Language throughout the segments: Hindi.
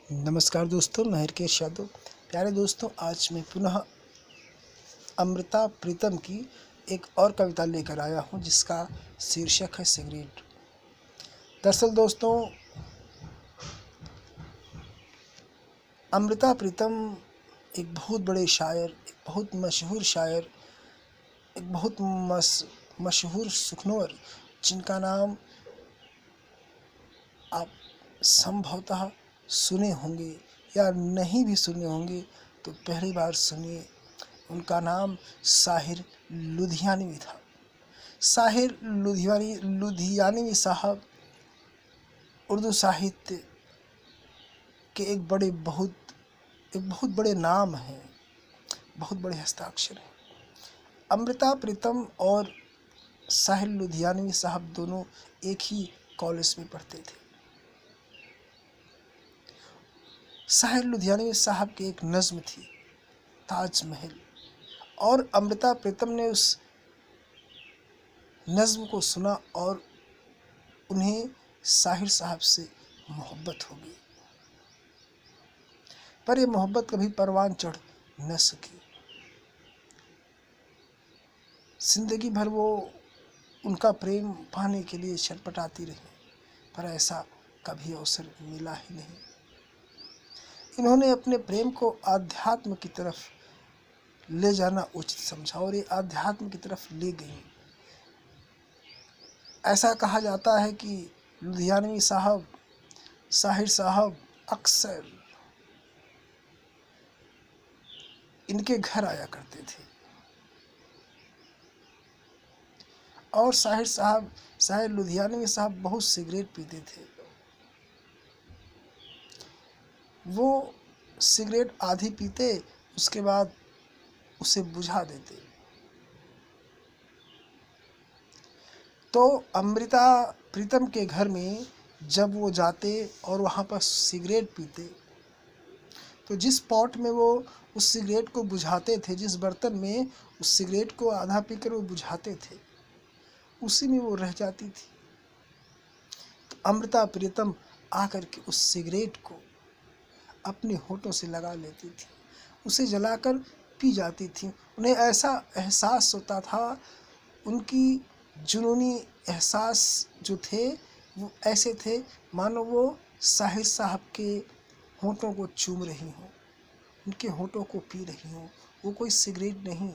नमस्कार दोस्तों, मैं हरकेश यादव। प्यारे दोस्तों, आज मैं पुनः अमृता प्रीतम की एक और कविता लेकर आया हूं, जिसका शीर्षक है सिगरेट। दरअसल दोस्तों, अमृता प्रीतम एक बहुत बड़े शायर, एक बहुत मशहूर शायर, एक बहुत मशहूर सुखनवर, जिनका नाम आप संभवतः सुने होंगे या नहीं भी सुने होंगे तो पहली बार सुनिए। उनका नाम साहिर लुधियानवी था। साहिर लुधियानवी साहब उर्दू साहित्य के एक बहुत बड़े नाम हैं, बहुत बड़े हस्ताक्षर हैं। अमृता प्रीतम और साहिर लुधियानवी साहब दोनों एक ही कॉलेज में पढ़ते थे। साहिर लुधियानवी साहब की एक नज़्म थी, ताजमहल, और अमृता प्रीतम ने उस नज़्म को सुना और उन्हें साहिर साहब से मोहब्बत हो गई। पर यह मोहब्बत कभी परवान चढ़ न सकी। जिंदगी भर वो उनका प्रेम पाने के लिए छटपटाती रही, पर ऐसा कभी अवसर मिला ही नहीं। इन्होंने अपने प्रेम को आध्यात्म की तरफ ले जाना उचित समझा और ये आध्यात्म की तरफ ले गई। ऐसा कहा जाता है कि लुधियानवी साहब, साहिर साहब अक्सर इनके घर आया करते थे और साहिर लुधियानवी साहब बहुत सिगरेट पीते थे। वो सिगरेट आधी पीते, उसके बाद उसे बुझा देते। तो अमृता प्रीतम के घर में जब वो जाते और वहाँ पर सिगरेट पीते, तो जिस पॉट में वो उस सिगरेट को बुझाते थे, जिस बर्तन में उस सिगरेट को आधा पीकर वो बुझाते थे, उसी में वो रह जाती थी। तो अमृता प्रीतम आकर के उस सिगरेट को अपने होठों से लगा लेती थी, उसे जलाकर पी जाती थी। उन्हें ऐसा एहसास होता था, उनकी जुनूनी एहसास जो थे वो ऐसे थे मानो वो साहिर साहब के होठों को चूम रही हों, उनके होठों को पी रही हों। वो कोई सिगरेट नहीं,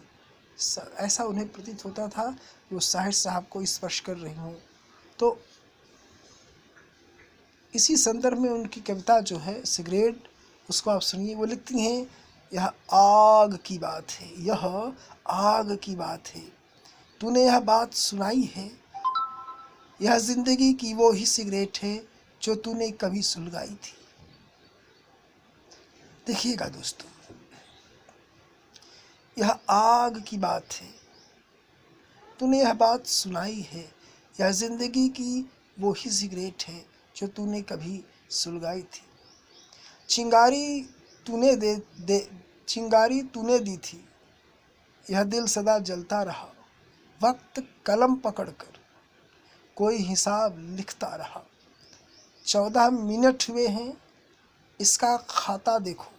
ऐसा उन्हें प्रतीत होता था कि वो साहिर साहब को स्पर्श कर रही हों। तो इसी संदर्भ में उनकी कविता जो है सिगरेट, उसको आप सुनिए। वो लिखती हैं, यह आग की बात है, यह आग की बात है, तूने यह बात सुनाई है, यह जिंदगी की वो ही सिगरेट है जो तूने कभी सुलगाई थी। देखिएगा दोस्तों, यह आग की बात है, तूने यह बात सुनाई है, यह जिंदगी की वो ही सिगरेट है जो तूने कभी सुलगाई थी। चिंगारी तूने दी थी, यह दिल सदा जलता रहा, वक्त कलम पकड़कर कोई हिसाब लिखता रहा। 14 मिनट हुए हैं, इसका खाता देखो,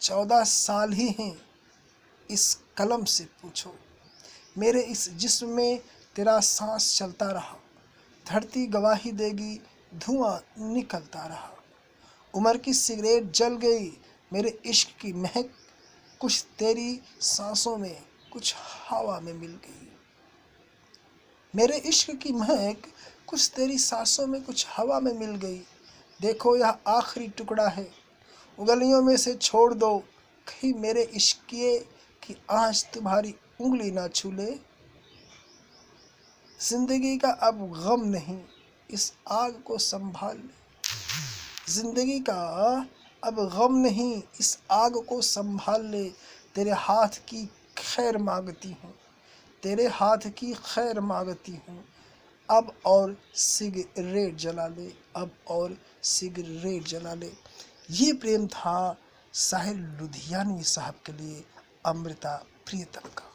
14 साल ही हैं, इस कलम से पूछो। मेरे इस जिस्म में तेरा सांस चलता रहा, धरती गवाही देगी, धुआं निकलता रहा। उम्र की सिगरेट जल गई, मेरे इश्क की महक कुछ तेरी सांसों में कुछ हवा में मिल गई। मेरे इश्क की महक कुछ तेरी सांसों में कुछ हवा में मिल गई। देखो यह आखिरी टुकड़ा है, उंगलियों में से छोड़ दो, कहीं मेरे इश्किए की आंच तुम्हारी उंगली ना छू ले। जिंदगी का अब गम नहीं, इस आग को संभाल ले। जिंदगी का अब गम नहीं, इस आग को संभाल ले। तेरे हाथ की खैर मांगती हूँ, तेरे हाथ की खैर मांगती हूँ। अब और सिगरेट जला ले, अब और सिगरेट जला ले। ये प्रेम था साहिर लुधियानवी साहब के लिए अमृता प्रीतम का।